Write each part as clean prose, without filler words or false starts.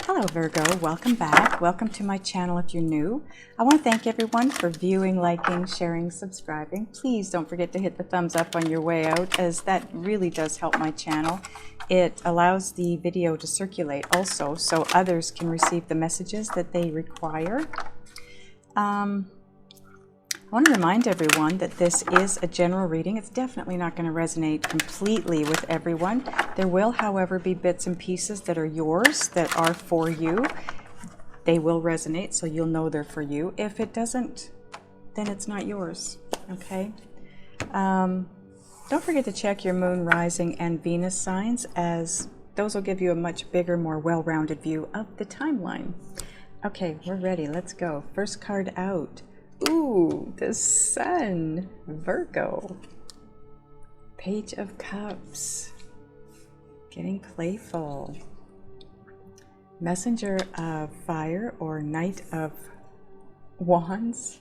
Hello Virgo, welcome back. Welcome to my channel if you're new. I want to thank everyone for viewing, liking, sharing, subscribing. Please don't forget to hit the thumbs up on your way out, as that really does help my channel. It allows the video to circulate also so others can receive the messages that they require. I want to remind everyone that this is a general reading. It's definitely not going to resonate completely with everyone. There will, however, be bits and pieces that are yours, that are for you. They will resonate, so you'll know they're for you. If it doesn't, then it's not yours, okay? Don't forget to check your moon, rising, and Venus signs, as those will give you a much bigger, more well-rounded view of the timeline. Okay, we're ready. Let's go. First card out. Ooh, the Sun, Virgo. Page of Cups. Getting playful. Messenger of Fire or Knight of Wands.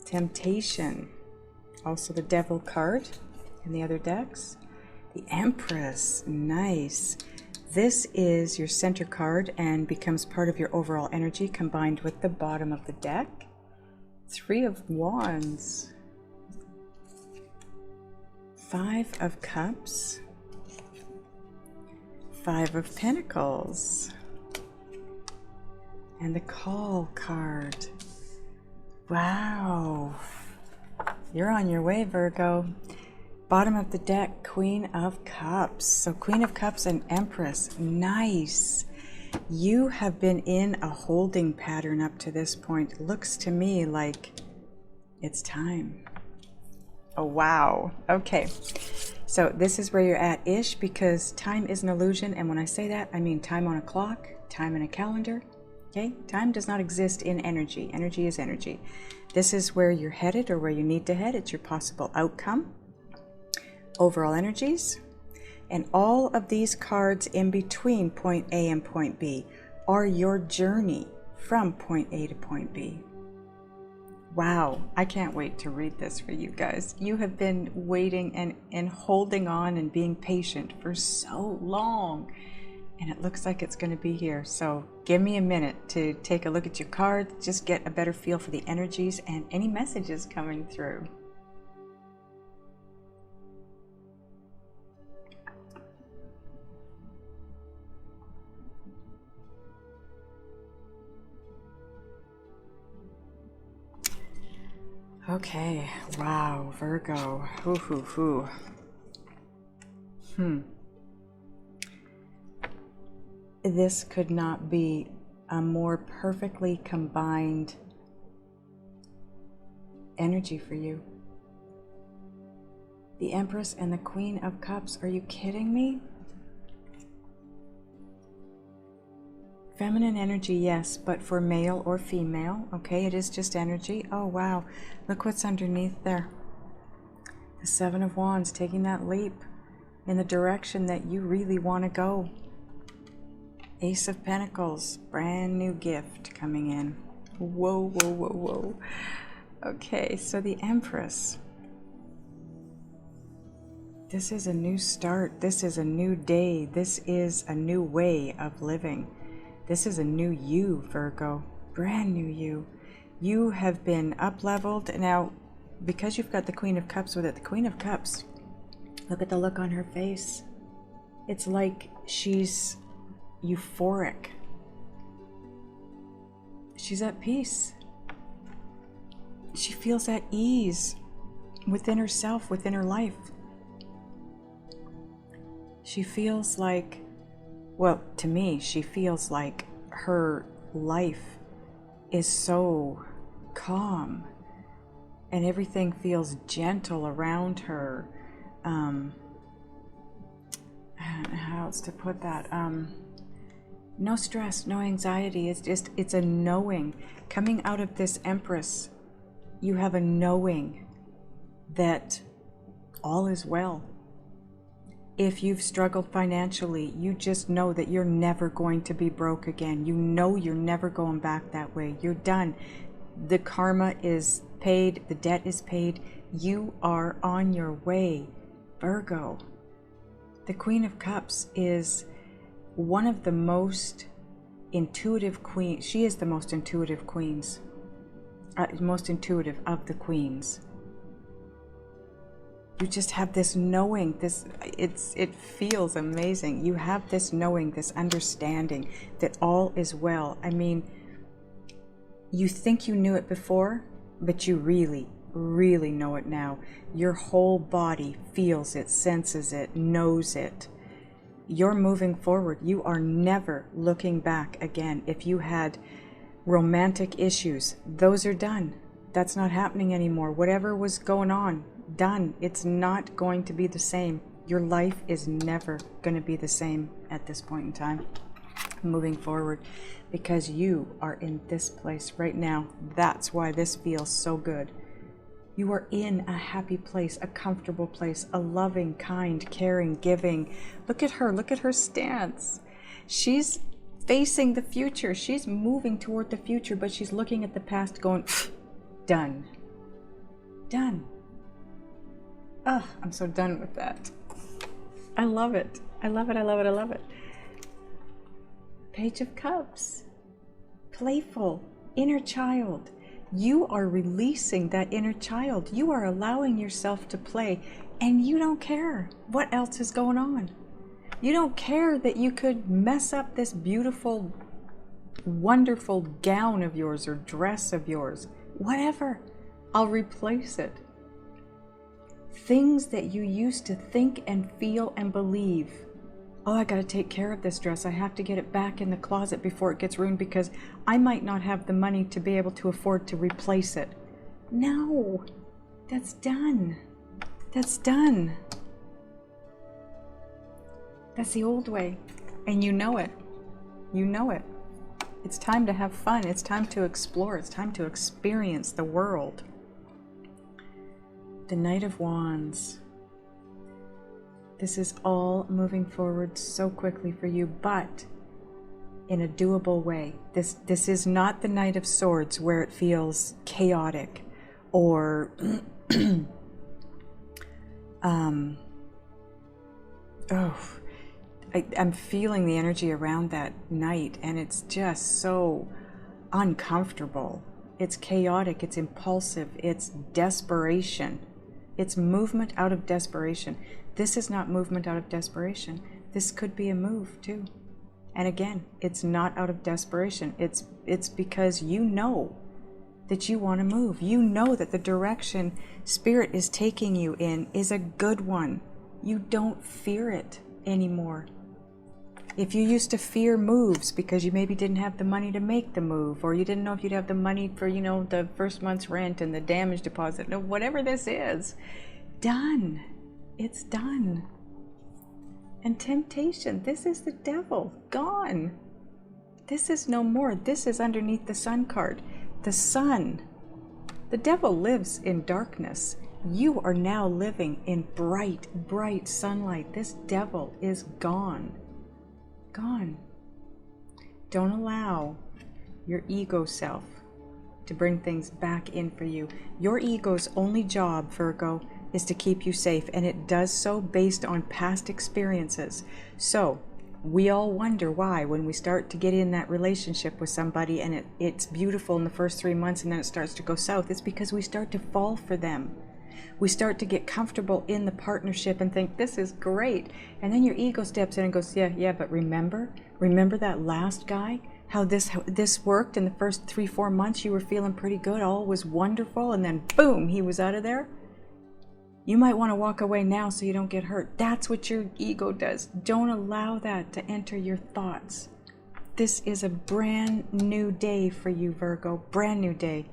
Temptation. Also the Devil card in the other decks. The Empress, nice. This is your center card and becomes part of your overall energy combined with the bottom of the deck. Three of Wands. Five of Cups. Five of Pentacles. And the Call card. Wow. You're on your way, Virgo. Bottom of the deck, Queen of Cups. So Queen of Cups and Empress. Nice. You have been in a holding pattern up to this point. Looks to me like it's time. Oh, wow. Okay. So this is where you're at-ish, because time is an illusion. And when I say that, I mean time on a clock, time in a calendar. Okay? Time does not exist in energy. Energy is energy. This is where you're headed or where you need to head. It's your possible outcome. Overall energies. And all of these cards in between point A and point B are your journey from point A to point B. Wow, I can't wait to read this for you guys. You have been waiting and holding on and being patient for so long, and it looks like it's going to be here. So give me a minute to take a look at your cards, just get a better feel for the energies and any messages coming through. Okay, wow, Virgo. This could not be a more perfectly combined energy for you. The Empress and the Queen of Cups. Are you kidding me? Feminine energy, yes, but for male or female, okay, it is just energy. Oh, wow. Look what's underneath there. The Seven of Wands, taking that leap in the direction that you really want to go. Ace of Pentacles, brand new gift coming in. Whoa, whoa, whoa, whoa. Okay, so the Empress. This is a new start. This is a new day. This is a new way of living. This is a new you, Virgo. Brand new you. You have been up-leveled. Now, because you've got the Queen of Cups with it, the Queen of Cups, look at the look on her face. It's like she's euphoric. She's at peace. She feels at ease within herself, within her life. She feels like, well, to me, she feels like her life is so calm and everything feels gentle around her. How else to put that? No stress, no anxiety. It's a knowing. Coming out of this Empress, you have a knowing that all is well. If you've struggled financially, you just know that you're never going to be broke again. You know you're never going back that way. You're done. The karma is paid. The debt is paid. You are on your way, Virgo. The Queen of Cups is one of the most intuitive queens. She is the most intuitive queens, most intuitive of the queens. You just have this knowing, it feels amazing. You have this knowing, this understanding that all is well. I mean, you think you knew it before, but you really, really know it now. Your whole body feels it, senses it, knows it. You're moving forward. You are never looking back again. If you had romantic issues, those are done. That's not happening anymore. Whatever was going on, done. It's not going to be the same. Your life is never going to be the same at this point in time, moving forward, because you are in this place right now. That's why this feels so good. You are in a happy place, a comfortable place, a loving, kind, caring, giving. Look at her stance. She's facing the future. She's moving toward the future, but she's looking at the past going, done. Done. Oh, I'm so done with that. I love it. I love it. I love it. I love it. Page of Cups. Playful. Inner child. You are releasing that inner child. You are allowing yourself to play, and you don't care what else is going on. You don't care that you could mess up this beautiful, wonderful gown of yours or dress of yours. Whatever. I'll replace it. Things that you used to think and feel and believe. Oh, I got to take care of this dress. I have to get it back in the closet before it gets ruined because I might not have the money to be able to afford to replace it. No, that's done. That's done. That's the old way. And you know it. You know it. It's time to have fun. It's time to explore. It's time to experience the world. The Knight of Wands. This is all moving forward so quickly for you, but in a doable way. This is not the Knight of Swords where it feels chaotic or I'm feeling the energy around that Knight, and it's just so uncomfortable. It's chaotic, it's impulsive, it's desperation. It's movement out of desperation. This is not movement out of desperation. This could be a move too. And again, it's not out of desperation. It's because you know that you want to move. You know that the direction Spirit is taking you in is a good one. You don't fear it anymore. If you used to fear moves because you maybe didn't have the money to make the move, or you didn't know if you'd have the money for, the first month's rent and the damage deposit, no, whatever this is, done. It's done. And temptation, this is the devil, gone. This is no more. This is underneath the Sun card. The sun. The devil lives in darkness. You are now living in bright, bright sunlight. This devil is gone. Gone. Don't allow your ego self to bring things back in for you. Your ego's only job, Virgo, is to keep you safe, and it does so based on past experiences. So we all wonder why when we start to get in that relationship with somebody and it's beautiful in the first 3 months and then it starts to go south. It's because we start to fall for them. We start to get comfortable in the partnership and think, this is great. And then your ego steps in and goes, yeah, but remember that last guy? How this worked in the first 3-4 months, you were feeling pretty good, all was wonderful, and then boom, he was out of there. You might want to walk away now so you don't get hurt. That's what your ego does. Don't allow that to enter your thoughts. This is a brand new day for you, Virgo, brand new day.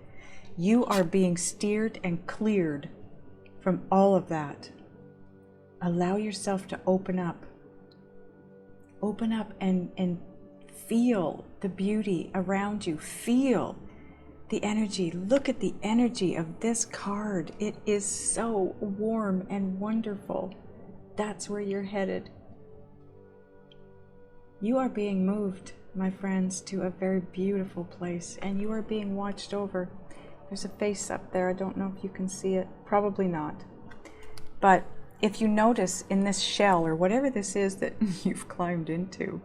You are being steered and cleared from all of that. Allow yourself to open up. Open up and feel the beauty around you. Feel the energy. Look at the energy of this card. It is so warm and wonderful. That's where you're headed. You are being moved, my friends, to a very beautiful place, and you are being watched over. There's a face up there. I don't know if you can see it. Probably not. But if you notice in this shell or whatever this is that you've climbed into,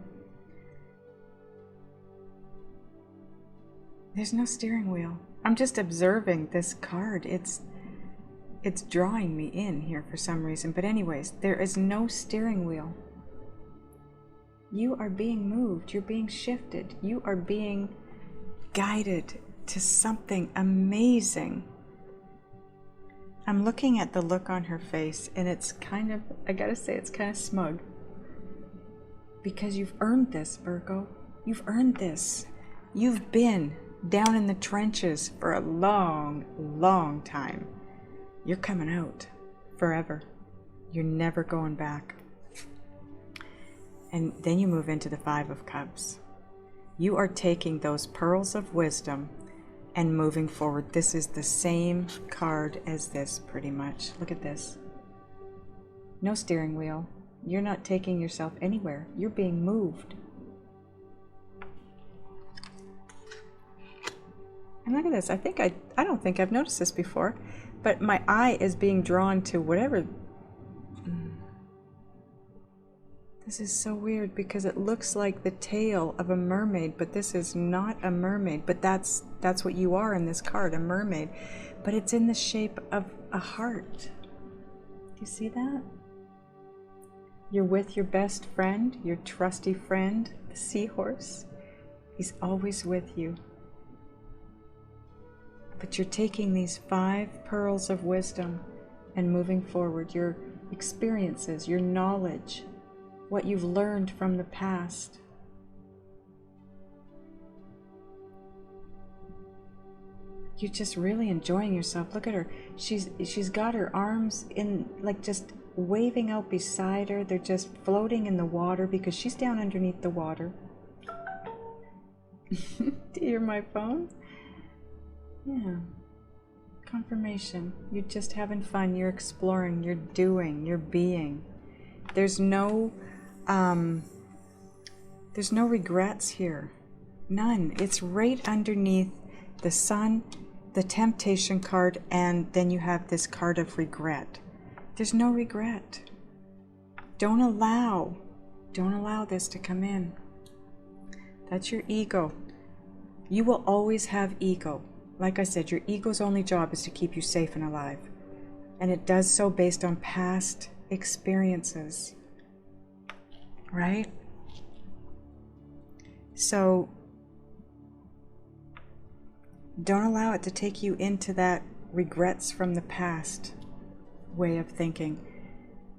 There's no steering wheel. I'm just observing this card. It's drawing me in here for some reason. But anyways, there is no steering wheel. You are being moved. You're being shifted. You are being guided to something amazing. I'm looking at the look on her face, and it's kind of, I gotta say, it's kind of smug. Because you've earned this, Virgo. You've earned this. You've been down in the trenches for a long, long time. You're coming out forever. You're never going back. And then you move into the Five of Cups. You are taking those pearls of wisdom and moving forward. This is the same card as this, pretty much. Look at this. No steering wheel. You're not taking yourself anywhere. You're being moved. And look at this. I don't think I've noticed this before, but my eye is being drawn to whatever. This is so weird because it looks like the tail of a mermaid, but this is not a mermaid. But that's what you are in this card, a mermaid. But it's in the shape of a heart. Do you see that? You're with your best friend, your trusty friend, the seahorse. He's always with you. But you're taking these 5 pearls of wisdom and moving forward. Your experiences, your knowledge, what you've learned from the past. You're just really enjoying yourself. Look at her. She's got her arms in, like, just waving out beside her. They're just floating in the water because she's down underneath the water. Do you hear my phone? Yeah. Confirmation. You're just having fun. You're exploring. You're doing. You're being. There's no regrets here. None. It's right underneath the Sun, the Temptation card, and then you have this card of regret. There's no regret. Don't allow this to come in. That's your ego. You will always have ego. Like I said, your ego's only job is to keep you safe and alive. And it does so based on past experiences. Right? So don't allow it to take you into that regrets from the past way of thinking,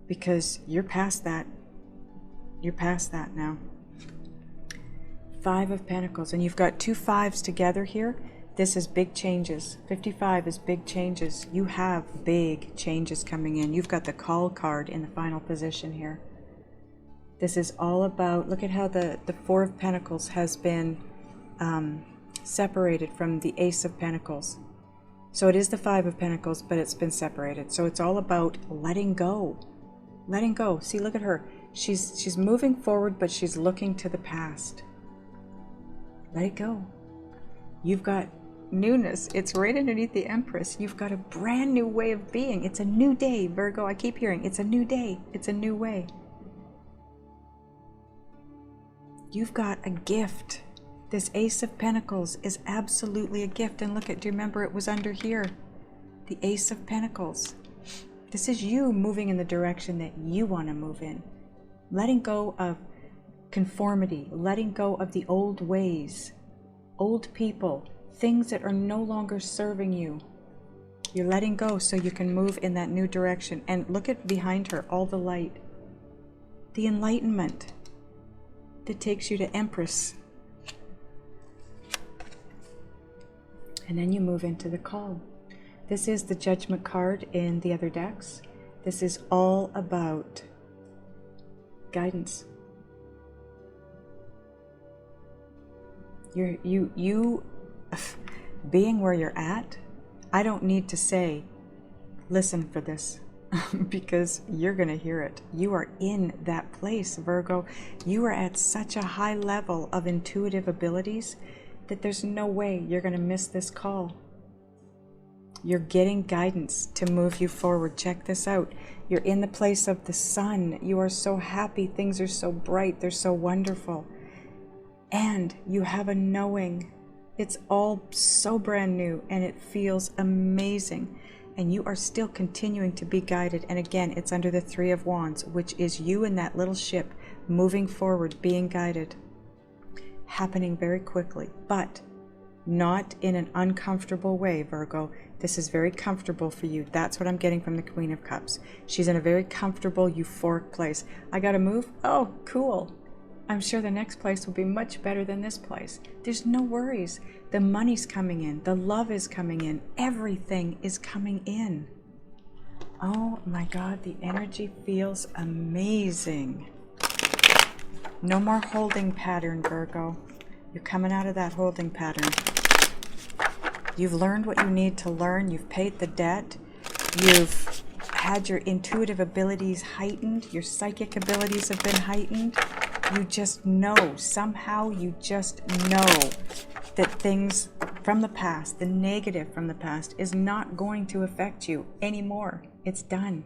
because you're past that. You're past that now. 5 of Pentacles, and you've got 2 5s together here. This is big changes. 55 is big changes. You have big changes coming in. You've got the Call card in the final position here. This is all about, look at how the 4 of Pentacles has been separated from the Ace of Pentacles. So it is the 5 of Pentacles, but it's been separated. So it's all about letting go. Letting go. See, look at her. She's moving forward, but she's looking to the past. Let it go. You've got newness. It's right underneath the Empress. You've got a brand new way of being. It's a new day, Virgo. I keep hearing it's a new day. It's a new way. You've got a gift. This Ace of Pentacles is absolutely a gift. And look at, do you remember it was under here? The Ace of Pentacles. This is you moving in the direction that you want to move in. Letting go of conformity. Letting go of the old ways. Old people. Things that are no longer serving you. You're letting go so you can move in that new direction. And look at behind her, all the light. The enlightenment that takes you to Empress. And then you move into the Call. This is the Judgment card in the other decks. This is all about guidance. You being where you're at, I don't need to say, listen for this, because you're going to hear it. You are in that place, Virgo. You are at such a high level of intuitive abilities that there's no way you're going to miss this call. You're getting guidance to move you forward. Check this out. You're in the place of the Sun. You are so happy. Things are so bright. They're so wonderful. And you have a knowing It's all so brand new and it feels amazing. And you are still continuing to be guided. And again, it's under the Three of Wands, which is you in that little ship moving forward, being guided, happening very quickly, but not in an uncomfortable way, Virgo. This is very comfortable for you. That's what I'm getting from the Queen of Cups. She's in a very comfortable, euphoric place. I gotta move? Oh, cool. I'm sure the next place will be much better than this place. There's no worries. The money's coming in. The love is coming in. Everything is coming in. Oh my God, the energy feels amazing. No more holding pattern, Virgo. You're coming out of that holding pattern. You've learned what you need to learn. You've paid the debt. You've had your intuitive abilities heightened. Your psychic abilities have been heightened. You just know, somehow you just know that things from the past, the negative from the past, is not going to affect you anymore. It's done.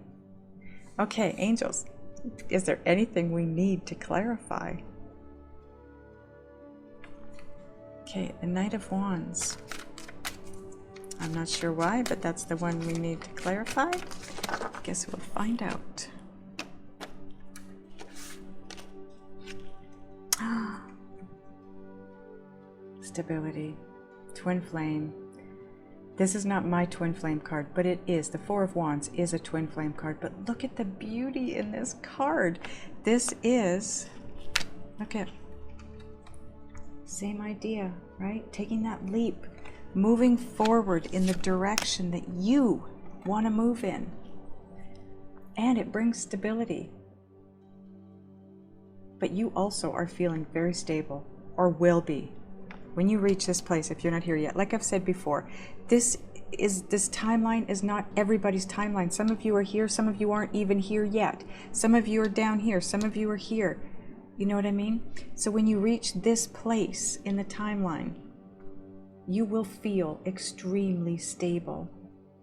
Okay, angels, is there anything we need to clarify? Okay, the Knight of Wands. I'm not sure why, but that's the one we need to clarify. I guess we'll find out. Stability, twin flame. This is not my twin flame card, but it is. The Four of Wands is a twin flame card, but look at the beauty in this card. This is, look at, same idea, right? Taking that leap, moving forward in the direction that you want to move in. And it brings stability. But you also are feeling very stable, or will be, when you reach this place, if you're not here yet. Like I've said before, this timeline is not everybody's timeline. Some of you are here, some of you aren't even here yet. Some of you are down here, some of you are here. You know what I mean? So when you reach this place in the timeline, you will feel extremely stable.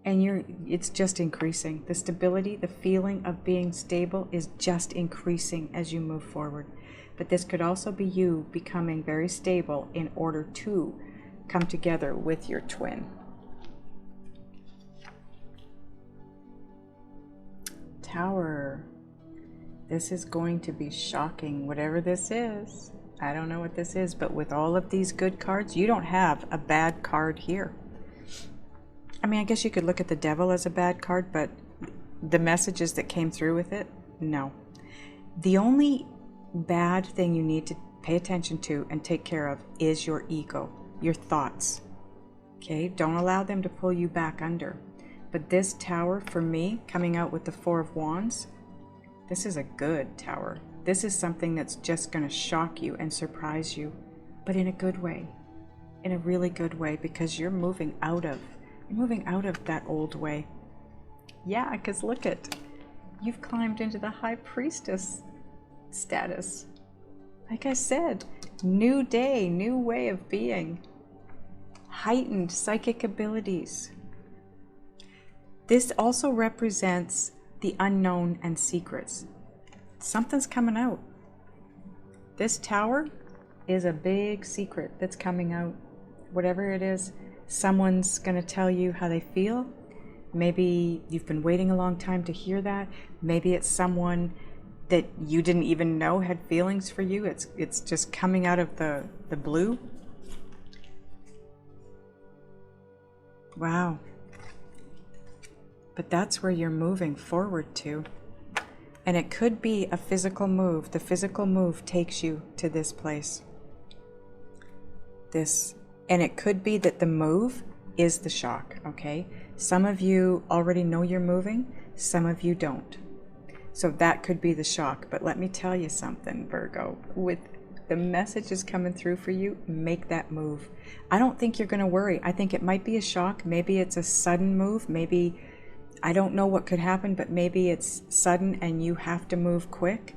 And it's just increasing. The stability, the feeling of being stable is just increasing as you move forward. But this could also be you becoming very stable in order to come together with your twin. Tower. This is going to be shocking, whatever this is. I don't know what this is, but with all of these good cards, you don't have a bad card here. I mean, I guess you could look at the Devil as a bad card, but the messages that came through with it, no. The only bad thing you need to pay attention to and take care of is your ego, your thoughts. Okay, don't allow them to pull you back under. But this Tower, for me, coming out with the Four of Wands, this is a good Tower. This is something that's just going to shock you and surprise you, but in a good way, in a really good way, because you're moving out of that old way. Yeah, because look at, you've climbed into the High Priestess status. Like I said, new day, new way of being, heightened psychic abilities. This also represents the unknown and secrets. Something's coming out. This Tower is a big secret that's coming out. Whatever it is, someone's going to tell you how they feel. Maybe you've been waiting a long time to hear that. Maybe it's someone that you didn't even know had feelings for you. It's just coming out of the blue. Wow. But that's where you're moving forward to. And it could be a physical move. The physical move takes you to this place. And it could be that the move is the shock, okay? Some of you already know you're moving, some of you don't. So that could be the shock. But let me tell you something, Virgo. With the messages coming through for you, make that move. I don't think you're going to worry. I think it might be a shock. Maybe it's a sudden move. Maybe, I don't know what could happen, but maybe it's sudden and you have to move quick.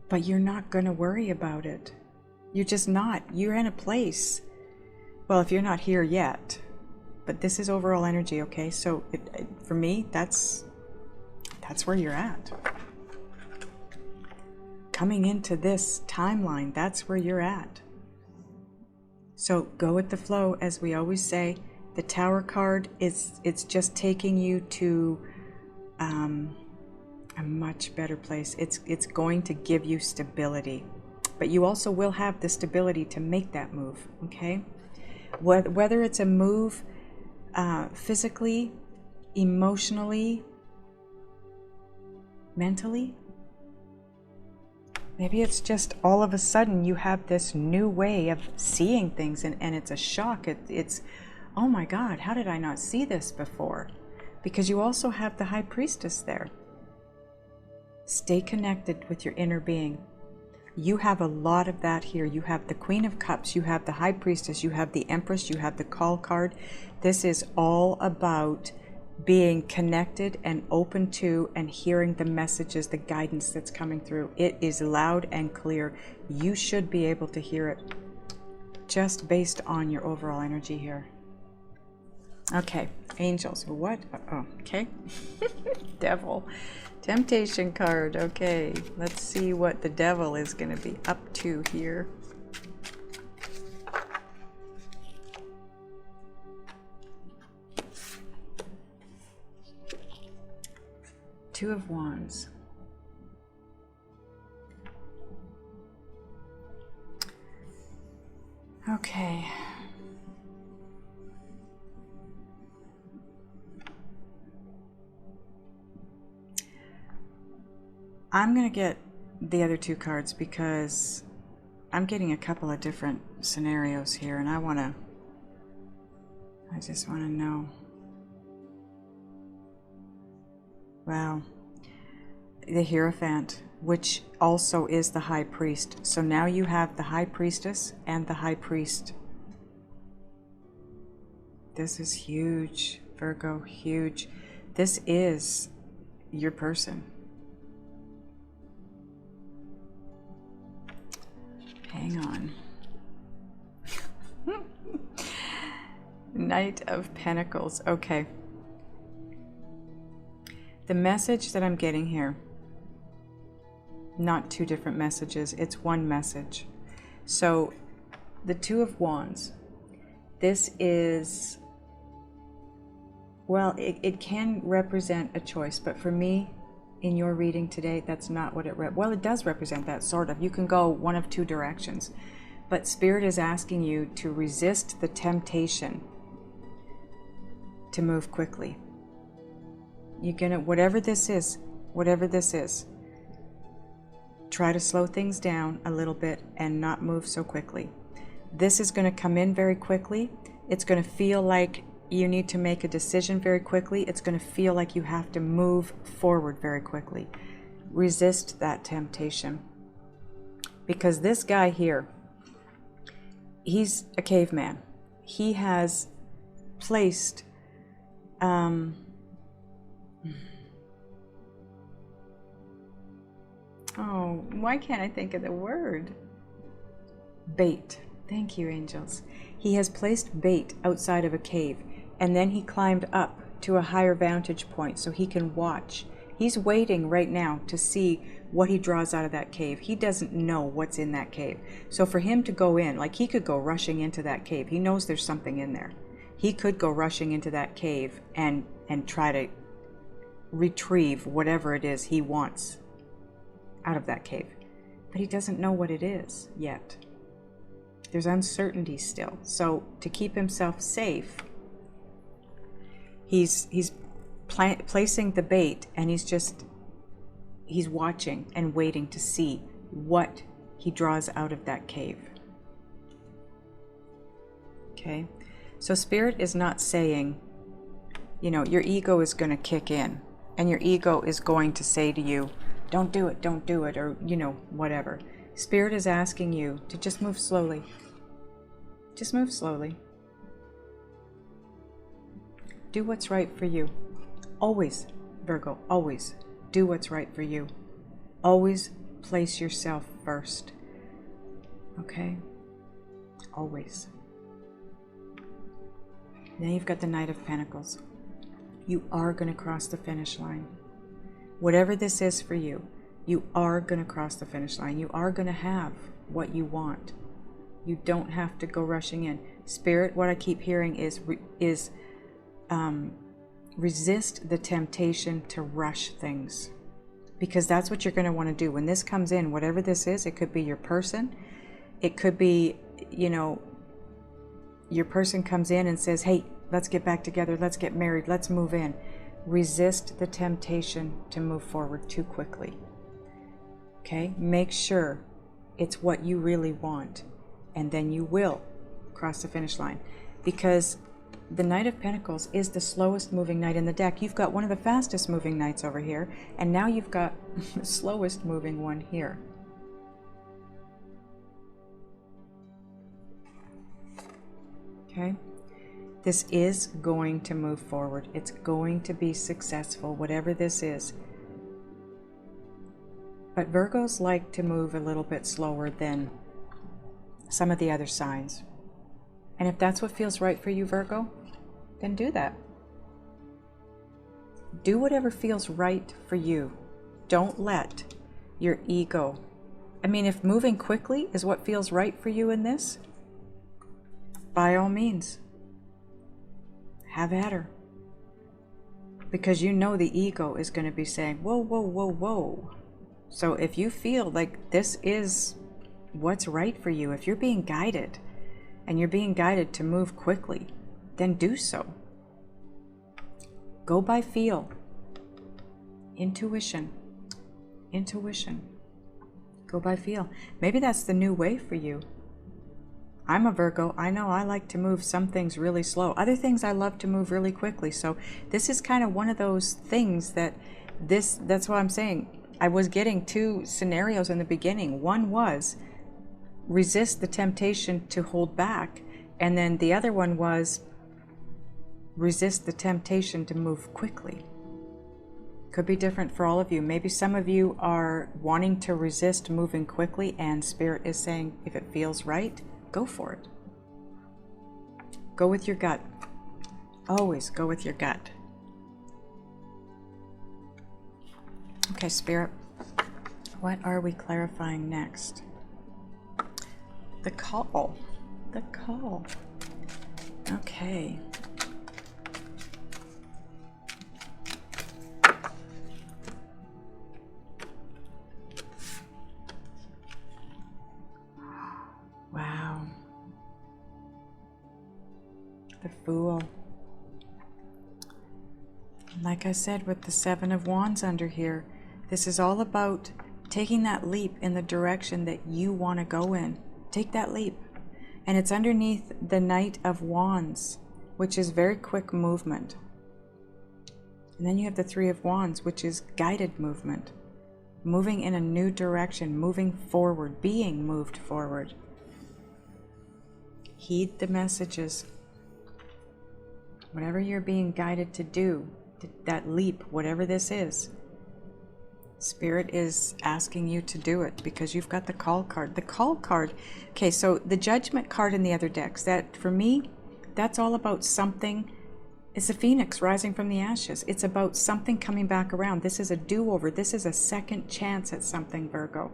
But you're not going to worry about it. You're just not. You're in a place. Well, if you're not here yet, but this is overall energy, okay? So for me, that's where you're at. Coming into this timeline, that's where you're at. So go with the flow, as we always say. The Tower card it's just taking you to a much better place. It's going to give you stability, but you also will have the stability to make that move. Okay, whether it's a move physically, emotionally, mentally. Maybe it's just all of a sudden you have this new way of seeing things, and it's a shock. It's, oh my God, how did I not see this before? Because you also have the High Priestess there. Stay connected with your inner being. You have a lot of that here. You have the Queen of Cups, you have the High Priestess, you have the Empress, you have the Call card. This is all about being connected and open to and hearing the messages, the guidance that's coming through. It is loud and clear. You should be able to hear it just based on your overall energy here. Okay, angels. What? Oh, okay. Devil. Temptation card. Okay, let's see what the devil is going to be up to here. Two of Wands. Okay. I'm going to get the other two cards because I'm getting a couple of different scenarios here, and I just want to know. Wow. The Hierophant, which also is the High Priest. So now you have the High Priestess and the High Priest. This is huge, Virgo, huge. This is your person. Hang on. Knight of Pentacles. Okay. The message that I'm getting here, not two different messages, it's one message. So the Two of Wands, this is, well, it can represent a choice, but for me, in your reading today, that's not what it well, it does represent that, sort of. You can go one of two directions, but Spirit is asking you to resist the temptation to move quickly. You're gonna, whatever this is, try to slow things down a little bit and not move so quickly. This is going to come in very quickly. It's going to feel like you need to make a decision very quickly. It's going to feel like you have to move forward very quickly. Resist that temptation. Because this guy here, he's a caveman. He has placed oh, why can't I think of the word? Bait. Thank you, angels. He has placed bait outside of a cave, and then he climbed up to a higher vantage point so he can watch. He's waiting right now to see what he draws out of that cave. He doesn't know what's in that cave. So for him to go in, like, he could go rushing into that cave. He knows there's something in there. He could go rushing into that cave and try to retrieve whatever it is he wants out of that cave. But he doesn't know what it is yet. There's uncertainty still. So to keep himself safe, he's placing the bait, and he's watching and waiting to see what he draws out of that cave. Okay? So Spirit is not saying, you know, your ego is going to kick in, and your ego is going to say to you, don't do it, or, you know, whatever. Spirit is asking you to just move slowly. Just move slowly. Do what's right for you. Always, Virgo, always do what's right for you. Always place yourself first. Okay? Always. Then you've got the Knight of Pentacles. You are going to cross the finish line. Whatever this is for you, you are going to cross the finish line. You are going to have what you want. You don't have to go rushing in. Spirit, what I keep hearing is resist the temptation to rush things, because that's what you're going to want to do. When this comes in, whatever this is, it could be your person. It could be, you know, your person comes in and says, hey, let's get back together. Let's get married. Let's move in. Resist the temptation to move forward too quickly. Okay? Make sure it's what you really want, and then you will cross the finish line, because the Knight of Pentacles is the slowest moving knight in the deck. You've got one of the fastest moving knights over here, and now you've got the slowest moving one here. Okay? This is going to move forward. It's going to be successful, whatever this is. But Virgos like to move a little bit slower than some of the other signs. And if that's what feels right for you, Virgo, then do that. Do whatever feels right for you. Don't let your ego... I mean, if moving quickly is what feels right for you in this, by all means, have at her. Because you know the ego is going to be saying, whoa, whoa, whoa, whoa. So if you feel like this is what's right for you, if you're being guided, and you're being guided to move quickly, then do so. Go by feel. Intuition. Intuition. Go by feel. Maybe that's the new way for you. I'm a Virgo. I know I like to move some things really slow. Other things I love to move really quickly. So this is kind of one of those things that's why I'm saying I was getting two scenarios in the beginning. One was resist the temptation to hold back, and then the other one was resist the temptation to move quickly. Could be different for all of you. Maybe some of you are wanting to resist moving quickly, and Spirit is saying if it feels right, go for it. Go with your gut. Always go with your gut. Okay, Spirit, what are we clarifying next? The call. The call. Okay. Wow. The Fool. Like I said, with the Seven of Wands under here, this is all about taking that leap in the direction that you want to go in. Take that leap. And it's underneath the Knight of Wands, which is very quick movement. And then you have the Three of Wands, which is guided movement. Moving in a new direction, moving forward, being moved forward. Heed the messages. Whatever you're being guided to do, that leap, whatever this is, Spirit is asking you to do it because you've got the Call card. The Call card, okay, so the Judgment card in the other decks, that for me, that's all about something. It's a phoenix rising from the ashes. It's about something coming back around. This is a do-over. This is a second chance at something, Virgo.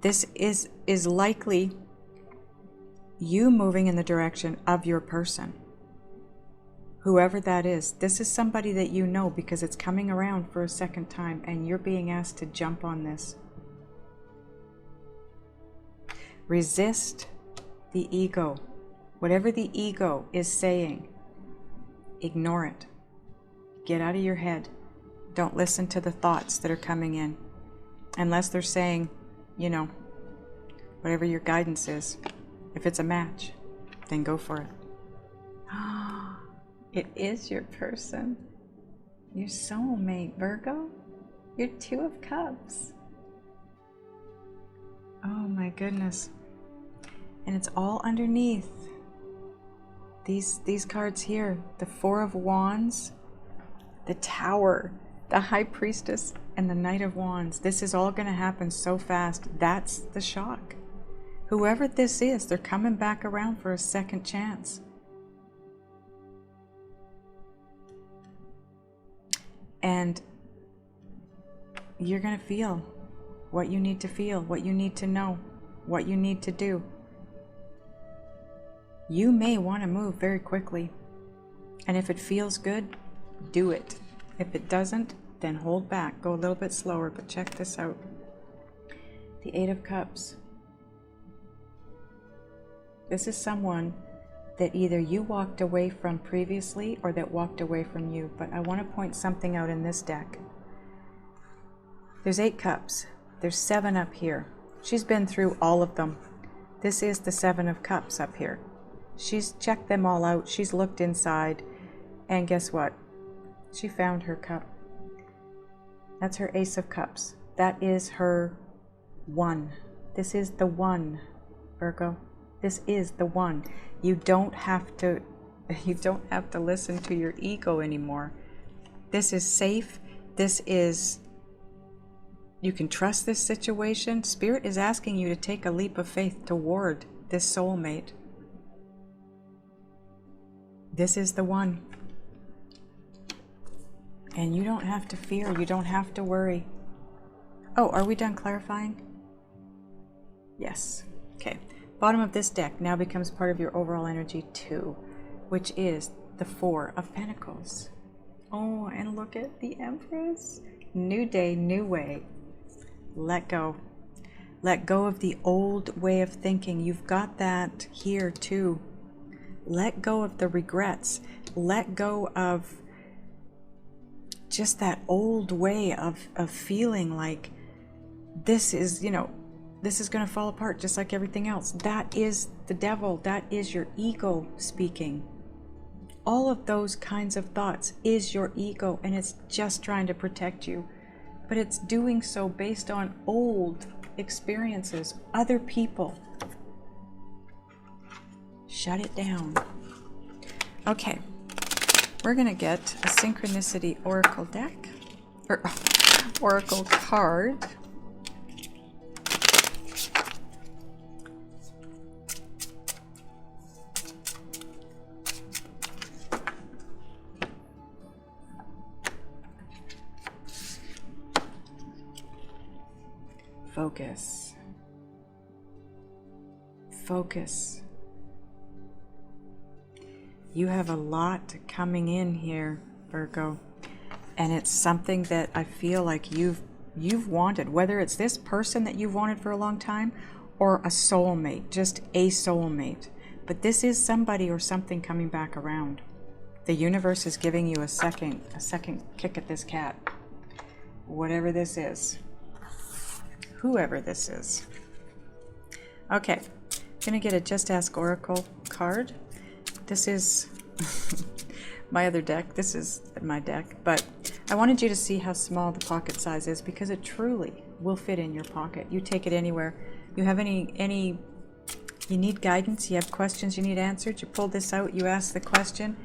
This is likely you moving in the direction of your person. Whoever that is, this is somebody that you know because it's coming around for a second time and you're being asked to jump on this. Resist the ego. Whatever the ego is saying, ignore it. Get out of your head. Don't listen to the thoughts that are coming in. Unless they're saying, you know, whatever your guidance is. If it's a match, then go for it. It is your person. Your soulmate, Virgo. Your Two of Cups. Oh my goodness. And it's all underneath. These cards here. The Four of Wands, the Tower, the High Priestess, and the Knight of Wands. This is all going to happen so fast. That's the shock. Whoever this is, they're coming back around for a second chance. And you're going to feel what you need to feel, what you need to know, what you need to do. You may want to move very quickly. And if it feels good, do it. If it doesn't, then hold back. Go a little bit slower, but check this out. The Eight of Cups. This is someone that either you walked away from previously or that walked away from you. But I want to point something out in this deck. There's 8 cups. There's 7 up here. She's been through all of them. This is the 7 of Cups up here. She's checked them all out. She's looked inside. And guess what? She found her cup. That's her Ace of Cups. That is her one. This is the one, Virgo. This is the one. You don't have to listen to your ego anymore. This is safe. This is, you can trust this situation. Spirit is asking you to take a leap of faith toward this soulmate. This is the one. And you don't have to fear. You don't have to worry. Oh, are we done clarifying? Yes. Okay. Bottom of this deck now becomes part of your overall energy too, which is the 4 of Pentacles. Oh, and look at the Empress. New day, new way. Let go. Let go of the old way of thinking. You've got that here too. Let go of the regrets. Let go of just that old way of feeling like this is, you know, this is going to fall apart just like everything else. That is the devil. That is your ego speaking. All of those kinds of thoughts is your ego, and it's just trying to protect you. But it's doing so based on old experiences, other people. Shut it down. Okay. We're going to get a Synchronicity Oracle deck, or Oracle card. Focus. Focus. You have a lot coming in here, Virgo, and it's something that I feel like you've wanted, whether it's this person that you've wanted for a long time or a soulmate, just a soulmate. But this is somebody or something coming back around. The universe is giving you a second kick at this cat. Whatever this is. Whoever this is. Okay, I'm gonna get a Just Ask Oracle card. This is my other deck. This is my deck, but I wanted you to see how small the pocket size is because it truly will fit in your pocket. You take it anywhere. You have you need guidance, you have questions you need answered, you pull this out, you ask the question,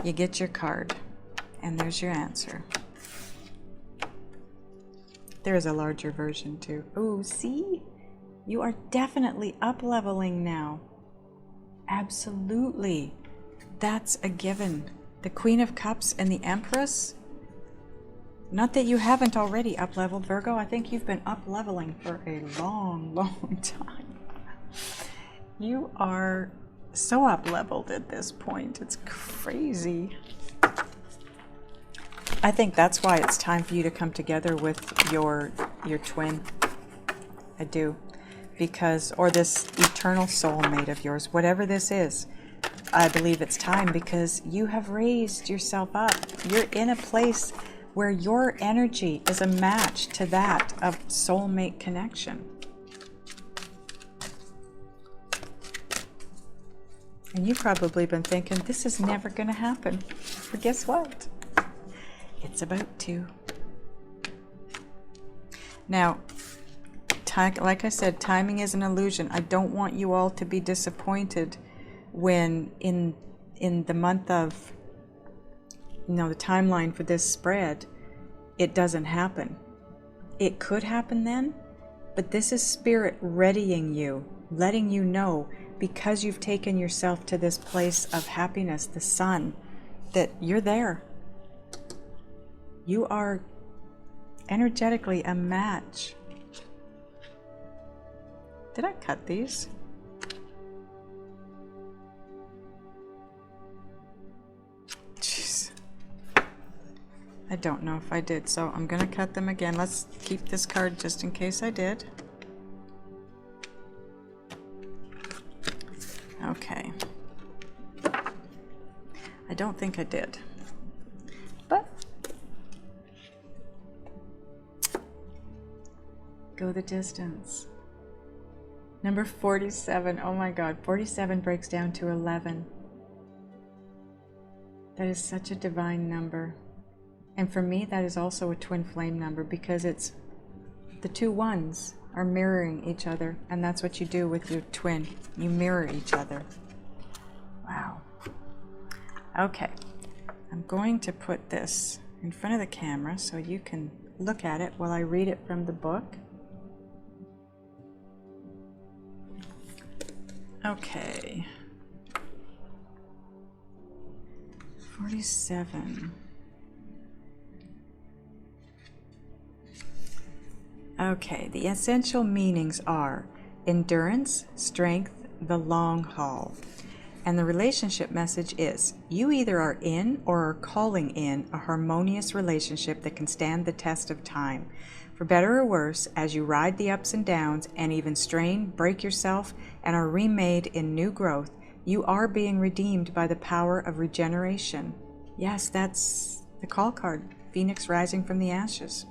you get your card, and there's your answer. There is a larger version too. Oh, see? You are definitely up-leveling now. Absolutely. That's a given. The Queen of Cups and the Empress. Not that you haven't already up-leveled, Virgo. I think you've been up-leveling for a long, long time. You are so up-leveled at this point. It's crazy. I think that's why it's time for you to come together with your twin. I do. Because, or this eternal soulmate of yours, whatever this is, I believe it's time because you have raised yourself up. You're in a place where your energy is a match to that of soulmate connection. And you've probably been thinking, this is never going to happen. But guess what? It's about to. Now, like I said, timing is an illusion. I don't want you all to be disappointed when in the month of, the timeline for this spread, it doesn't happen. It could happen then, but this is Spirit readying you, letting you know, because you've taken yourself to this place of happiness, the sun, that you're there. You are energetically a match. Did I cut these? I don't know if I did, so I'm going to cut them again. Let's keep this card just in case I did. Okay. I don't think I did. But go the distance. Number 47. Oh my God. 47 breaks down to 11. That is such a divine number. And for me, that is also a twin flame number, because it's the two ones are mirroring each other. And that's what you do with your twin. You mirror each other. Wow. Okay. I'm going to put this in front of the camera so you can look at it while I read it from the book. Okay. 47. Okay, the essential meanings are endurance, strength, the long haul. And the relationship message is, you either are in or are calling in a harmonious relationship that can stand the test of time. For better or worse, as you ride the ups and downs and even strain, break yourself, and are remade in new growth, you are being redeemed by the power of regeneration. Yes, that's the call card, Phoenix rising from the ashes.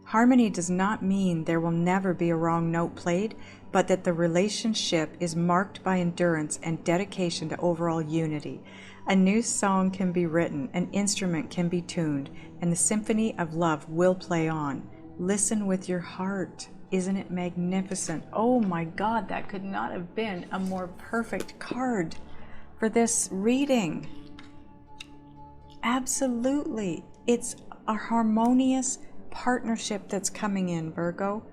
Harmony does not mean there will never be a wrong note played, but that the relationship is marked by endurance and dedication to overall unity. A new song can be written, an instrument can be tuned, and the symphony of love will play on. Listen with your heart. Isn't it magnificent? Oh my God, that could not have been a more perfect card for this reading. Absolutely. It's a harmonious partnership that's coming in, Virgo.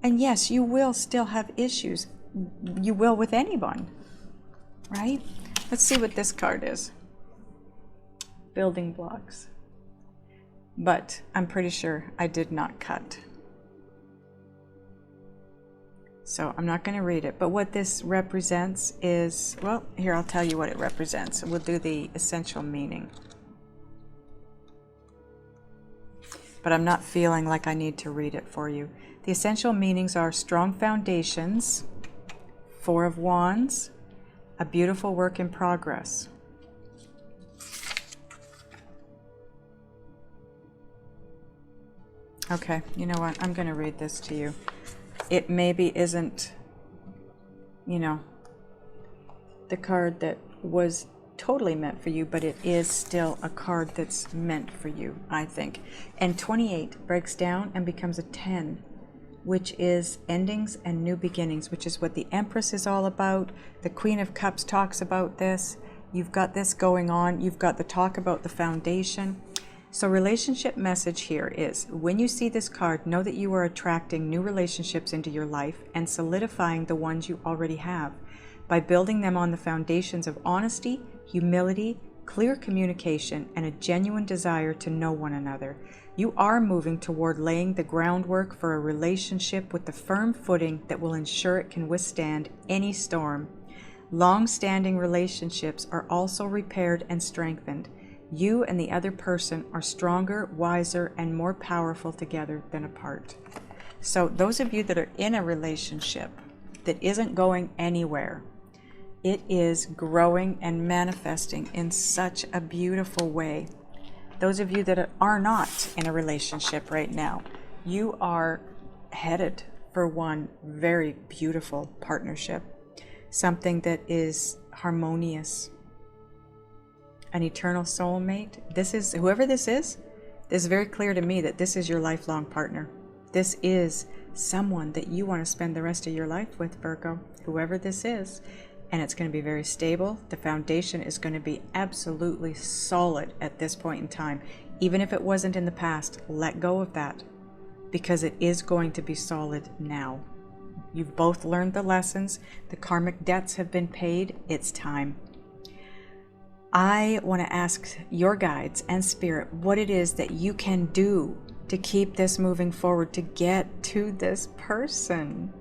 And yes, you will still have issues. You will with anyone, right? Let's see what this card is. Building blocks. But I'm pretty sure I did not cut. So I'm not going to read it. But what this represents is, well, here, I'll tell you what it represents. We'll do the essential meaning. But I'm not feeling like I need to read it for you. The essential meanings are strong foundations, Four of Wands, a beautiful work in progress. Okay, you know what? I'm going to read this to you. It maybe isn't, you know, the card that was totally meant for you, but it is still a card that's meant for you, I think. And 28 breaks down and becomes a 10, which is endings and new beginnings, which is what the Empress is all about. The Queen of Cups talks about this. You've got this going on. You've got the talk about the foundation. So relationship message here is, when you see this card, know that you are attracting new relationships into your life and solidifying the ones you already have by building them on the foundations of honesty, humility, clear communication, and a genuine desire to know one another. You are moving toward laying the groundwork for a relationship with the firm footing that will ensure it can withstand any storm. Long-standing relationships are also repaired and strengthened. You and the other person are stronger, wiser, and more powerful together than apart. So those of you that are in a relationship that isn't going anywhere, it is growing and manifesting in such a beautiful way. Those of you that are not in a relationship right now, you are headed for one very beautiful partnership, something that is harmonious, an eternal soulmate. This is, whoever this is very clear to me that this is your lifelong partner. This is someone that you want to spend the rest of your life with, Virgo, whoever this is. And it's going to be very stable. The foundation is going to be absolutely solid at this point in time. Even if it wasn't in the past, let go of that, because it is going to be solid now. You've both learned the lessons. The karmic debts have been paid. It's time. I want to ask your guides and spirit what it is that you can do to keep this moving forward, to get to this person.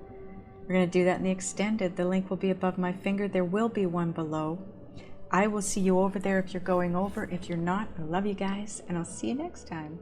We're going to do that in the extended. The link will be above my finger. There will be one below. I will see you over there if you're going over. If you're not, I love you guys, and I'll see you next time.